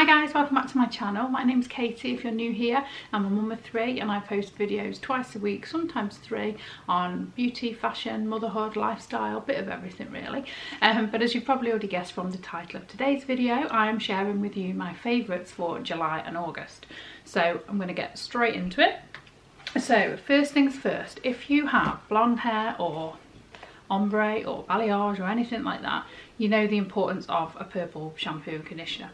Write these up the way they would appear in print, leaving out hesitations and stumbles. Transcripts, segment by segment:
Hi guys, welcome back to my channel. My name's Katie if you're new here. I'm a mum of 3 and I post videos twice a week, sometimes 3, on beauty, fashion, motherhood, lifestyle, bit of everything really. But as you've probably already guessed from the title of today's video, I am sharing with you my favourites for July and August. So I'm going to get straight into it. So first things first, if you have blonde hair or ombre or balayage or anything like that, you know the importance of a purple shampoo and conditioner.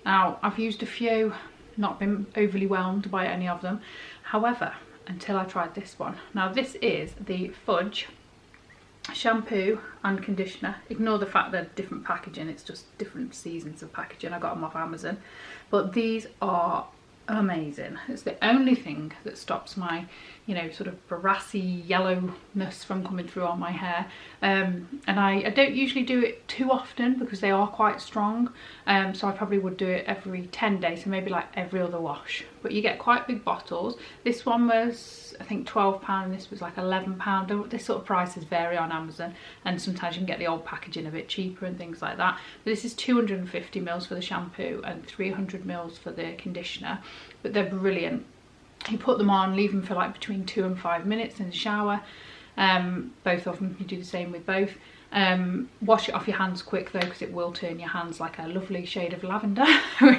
Now, I've used a few, not been overly whelmed by any of them. However, until I tried this one. Now, this is the Fudge shampoo and conditioner. Ignore the fact they're different packaging, it's just different seasons of packaging. I got them off Amazon. But these are amazing. It's the only thing that stops my, you know, sort of brassy yellowness from coming through on my hair. And I don't usually do it too often because they are quite strong. So I probably would do it every 10 days, so maybe like every other wash. But you get quite big bottles. This one was, I think, £12 and this was like £11. This sort of prices vary on Amazon, and sometimes you can get the old packaging a bit cheaper and things like that. But this is 250 mils for the shampoo and 300 mils for the conditioner. But they're brilliant. You put them on, leave them for like between 2 and 5 minutes in the shower. Both of them, you do the same with both. Wash it off your hands quick though, because it will turn your hands like a lovely shade of lavender,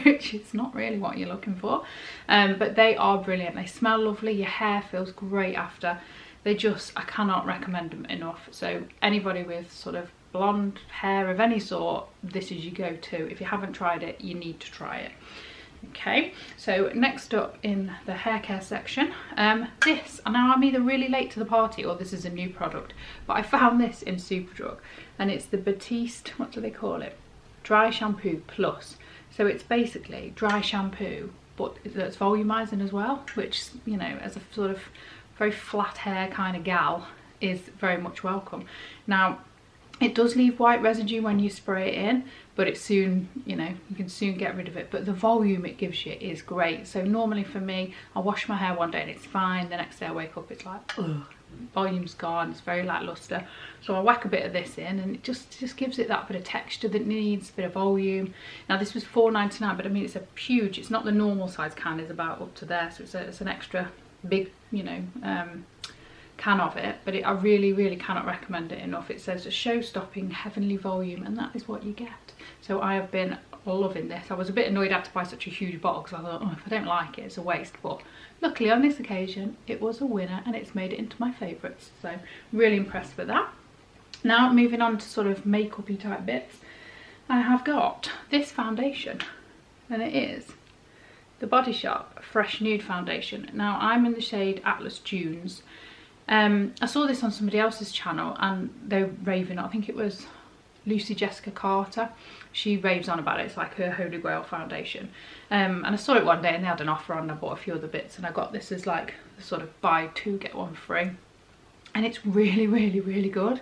which is not really what you're looking for. But they are brilliant. They smell lovely. Your hair feels great after. They just, I cannot recommend them enough. So anybody with sort of blonde hair of any sort, this is your go-to. If you haven't tried it, you need to try it. Okay, so next up in the hair care section, this, and now I'm either really late to the party or this is a new product, but I found this in Superdrug, and it's the Batiste, what do they call it? Dry Shampoo Plus. So it's basically dry shampoo, but it's volumizing as well, which, you know, as a sort of very flat hair kind of gal, is very much welcome. Now, it does leave white residue when you spray it in, but it soon, you know, you can soon get rid of it. But the volume it gives you is great. So normally for me, I wash my hair one day and it's fine. The next day I wake up, it's like, ugh, volume's gone. It's very lackluster. So I whack a bit of this in and it just gives it that bit of texture that it needs, a bit of volume. Now this was £4.99, but I mean, it's a huge, it's not the normal size can, is about up to there. So it's an extra big, you know, can of it, but I really cannot recommend it enough. It says a show-stopping heavenly volume, and that is what you get. So I have been loving this. I was a bit annoyed I had to buy such a huge bottle because I thought, oh, if I don't like it, it's a waste. But luckily on this occasion, it was a winner and it's made it into my favourites. So really impressed with that. Now moving on to sort of makeup-y type bits, I have got this foundation, and it is the Body Shop Fresh Nude Foundation. Now I'm in the shade Atlas Dunes. I saw this on somebody else's channel and they're raving. I think it was Lucy Jessica Carter. She raves on about it. It's like her holy grail foundation. And I saw it one day and they had an offer on, and I bought a few other bits, and I got this as like sort of buy 2 get 1 free. And it's really good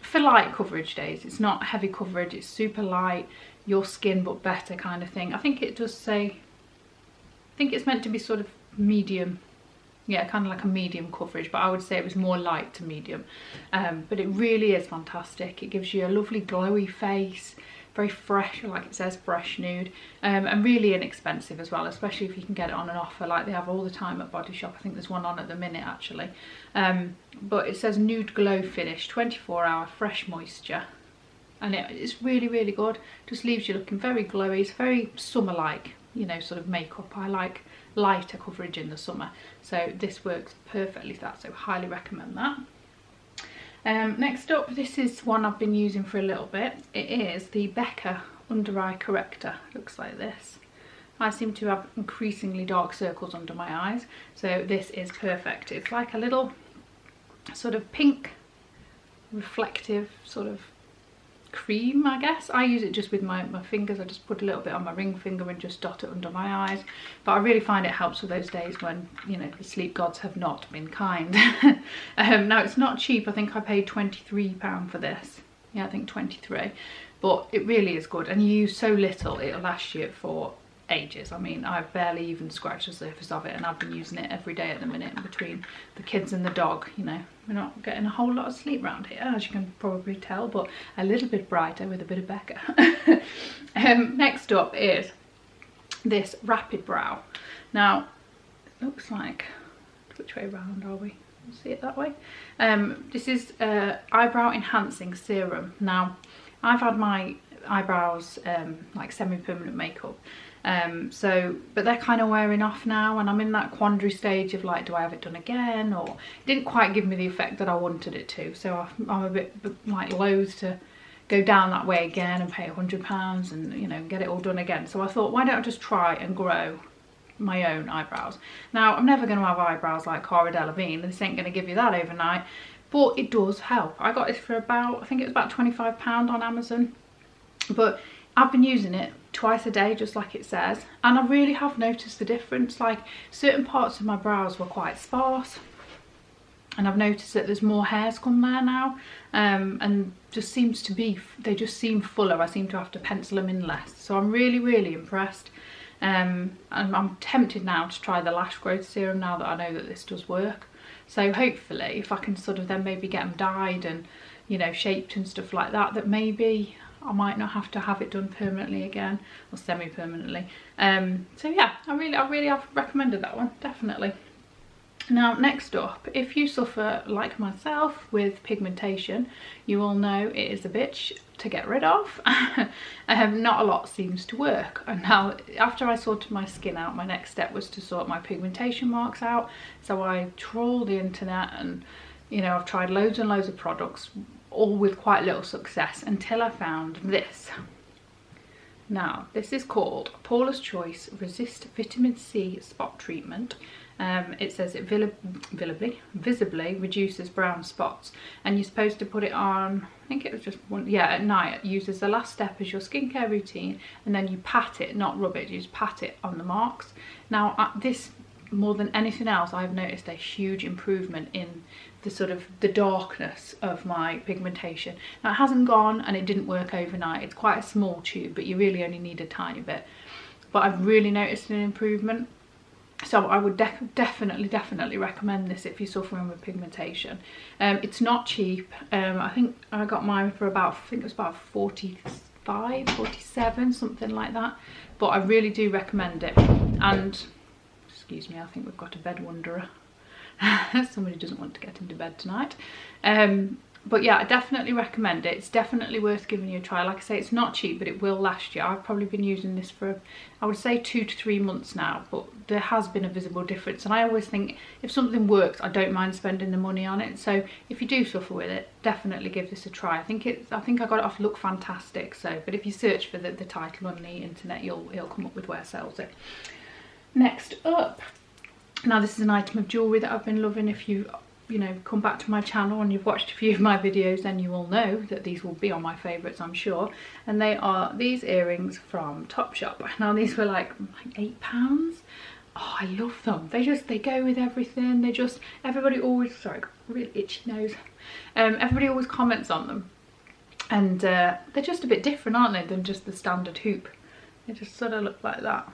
for light coverage days. It's not heavy coverage, it's super light, your skin but better kind of thing. I think it does say, I think it's meant to be sort of medium. Yeah, kind of like a medium coverage, but I would say it was more light to medium. But it really is fantastic. It gives you a lovely glowy face, very fresh, like it says, fresh nude, and really inexpensive as well, especially if you can get it on an offer like they have all the time at Body Shop. I think there's one on at the minute actually. But it says nude glow finish, 24-hour fresh moisture, and it's really good. Just leaves you looking very glowy. It's very summer-like, you know, sort of makeup. I like lighter coverage in the summer, so this works perfectly for that, so highly recommend that. Next up, this is one I've been using for a little bit. It is the Becca Under Eye Corrector. Looks like this. I seem to have increasingly dark circles under my eyes, so this is perfect. It's like a little sort of pink reflective sort of cream, I guess. I use it just with my fingers. I just put a little bit on my ring finger and just dot it under my eyes, but I really find it helps for those days when, you know, the sleep gods have not been kind. Now it's not cheap. I think I paid £23 for this. Yeah, I think 23, but it really is good, and you use so little, it'll last you for ages. I mean, I've barely even scratched the surface of it, and I've been using it every day at the minute. Between the kids and the dog, you know, we're not getting a whole lot of sleep around here, as you can probably tell, but a little bit brighter with a bit of Becca. Next up is this Rapid Brow. Now, it looks like, which way round are we? We'll see it that way. This is eyebrow enhancing serum. Now, I've had my eyebrows like semi-permanent makeup, but they're kind of wearing off now, and I'm in that quandary stage of like, do I have it done again? Or it didn't quite give me the effect that I wanted it to, so I'm a bit like loath to go down that way again and pay £100 and, you know, get it all done again. So I thought, why don't I just try and grow my own eyebrows? Now, I'm never going to have eyebrows like Cara Delevingne, this ain't going to give you that overnight, but it does help. I got this for about, I think it was about £25 on Amazon, but I've been using it twice a day, just like it says, and I really have noticed the difference. Like, certain parts of my brows were quite sparse, and I've noticed that there's more hairs come there now, and just seems to be, they just seem fuller. I seem to have to pencil them in less, so I'm really impressed. And I'm tempted now to try the lash growth serum now that I know that this does work. So hopefully, if I can sort of then maybe get them dyed and, you know, shaped and stuff like that, that maybe I might not have to have it done permanently again, or semi-permanently. So yeah, I really have recommended that one, definitely. Now, next up, if you suffer like myself with pigmentation, you will know it is a bitch to get rid of. Not a lot seems to work. And now, after I sorted my skin out, my next step was to sort my pigmentation marks out. So I trawled the internet, and, you know, I've tried loads and loads of products, all with quite little success, until I found this. Now, this is called Paula's Choice Resist Vitamin C Spot Treatment. It says it visibly reduces brown spots, and you're supposed to put it on, I think it was just one, yeah, at night. It uses the last step as your skincare routine, and then you pat it, not rub it, you just pat it on the marks. Now, this, more than anything else, I've noticed a huge improvement in the sort of the darkness of my pigmentation. Now, it hasn't gone, and it didn't work overnight. It's quite a small tube, but you really only need a tiny bit. But I've really noticed an improvement. So I would definitely recommend this if you're suffering with pigmentation. It's not cheap. I think I got mine for about, I think it was about 45, 47, something like that. But I really do recommend it. And, excuse me, I think we've got a bed wanderer. Somebody doesn't want to get into bed tonight. But yeah, I definitely recommend it. It's definitely worth giving you a try. Like I say, it's not cheap, but it will last you. I've probably been using this for, I would say, 2 to 3 months now, but there has been a visible difference. And I always think if something works, I don't mind spending the money on it. So if you do suffer with it, definitely give this a try. I think I got it off Look Fantastic. So, but if you search for the title on the internet, it'll come up with where it sells it. Next up, now this is an item of jewellery that I've been loving. If you know, come back to my channel and you've watched a few of my videos, then you will know that these will be on my favourites, I'm sure. And they are these earrings from Topshop. Now, these were like £8. Oh, I love them. They go with everything. Everybody always, sorry, really itchy nose. Everybody always comments on them, and they're just a bit different, aren't they, than just the standard hoop. They just sort of look like that.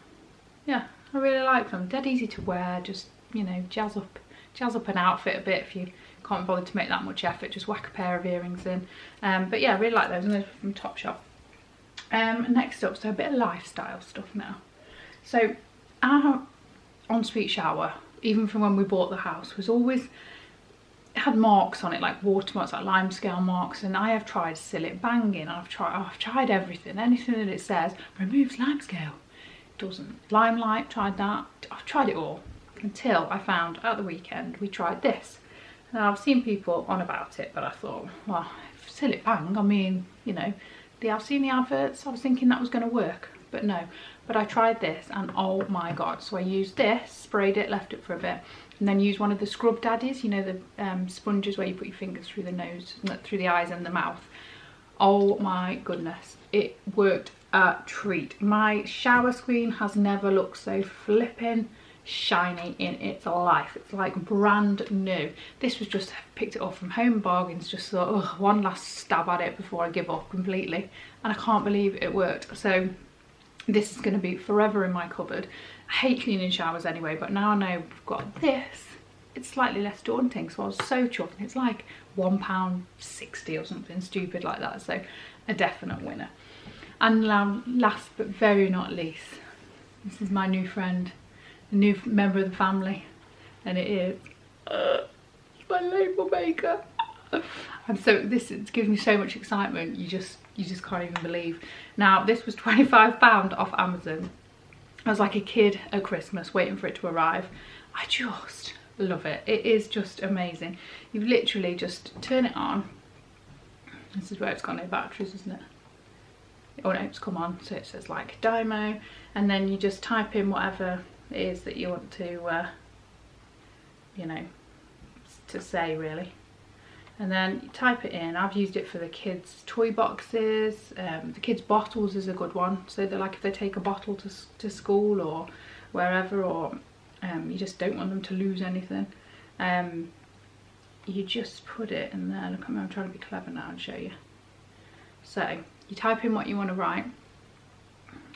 Yeah, I really like them. Dead easy to wear. Just, you know, jazz up an outfit a bit if you can't bother to make that much effort. Just whack a pair of earrings in. But yeah, I really like those, and those are from Topshop. Next up, so a bit of lifestyle stuff now. So our ensuite shower, even from when we bought the house, was always, it had marks on it, like watermarks, like limescale marks, and I have tried Seal It Banging. I've tried everything, anything that it says removes limescale. It doesn't. Limelight, tried that. I've tried it all. Until I found at the weekend we tried this. Now, I've seen people on about it, but I thought, well, Seal It Bang, I mean, you know, I've seen the adverts, I was thinking that was going to work, but no. But I tried this, and oh my god. So I used this, sprayed it, left it for a bit, and then used one of the scrub daddies, you know, the sponges where you put your fingers through the nose, through the eyes and the mouth. Oh my goodness, it worked a treat. My shower screen has never looked so flipping shiny in its life. It's like brand new. This was just, picked it up from Home Bargains, just thought, oh, one last stab at it before I give up completely, and I can't believe it worked. So this is going to be forever in my cupboard. I hate cleaning showers anyway, but now I know we've got this, it's slightly less daunting. So I was so chuffed. It's like £1.60 or something stupid like that. So a definite winner. And last but very not least, This is my new friend, a new member of the family, and it is my label maker. This gives me so much excitement. You just can't even believe. Now this was £25 off Amazon. I was like a kid at Christmas waiting for it to arrive. I just love it. It is just amazing. You literally just turn it on. This is where it's got no batteries, isn't it? Oh no, it's come on. So it says like Dymo, and then you just type in whatever it is that you want to, you know, to say really. And then you type it in. I've used it for the kids' toy boxes. The kids' bottles is a good one. So they're like if they take a bottle to school or wherever, or you just don't want them to lose anything. You just put it in there. Look at me, I'm trying to be clever now and show you. So you type in what you want to write,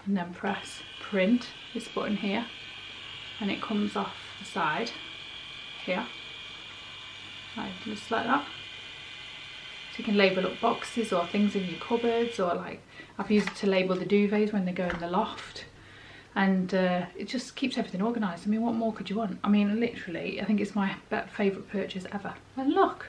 and then press print, this button here, and it comes off the side here, just like that. So you can label up boxes or things in your cupboards, or like I've used it to label the duvets when they go in the loft, and it just keeps everything organised. I mean, what more could you want? I mean, literally, I think it's my favourite purchase ever. And look,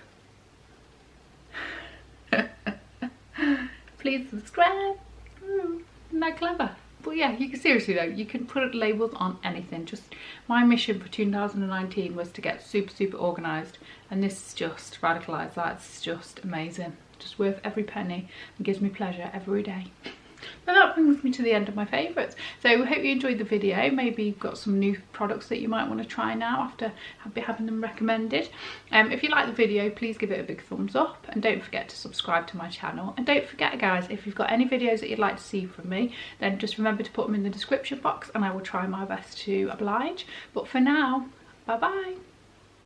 please subscribe. Isn't that clever? But yeah, you can seriously though, you can put labels on anything. Just my mission for 2019 was to get super organised, and this just radicalised that. It's just amazing, just worth every penny, and gives me pleasure every day. But that brings me to the end of my favourites. So I hope you enjoyed the video. Maybe you've got some new products that you might want to try now after having them recommended. If you like the video, please give it a big thumbs up, and don't forget to subscribe to my channel. And don't forget guys, if you've got any videos that you'd like to see from me, then just remember to put them in the description box, and I will try my best to oblige. But for now, bye bye.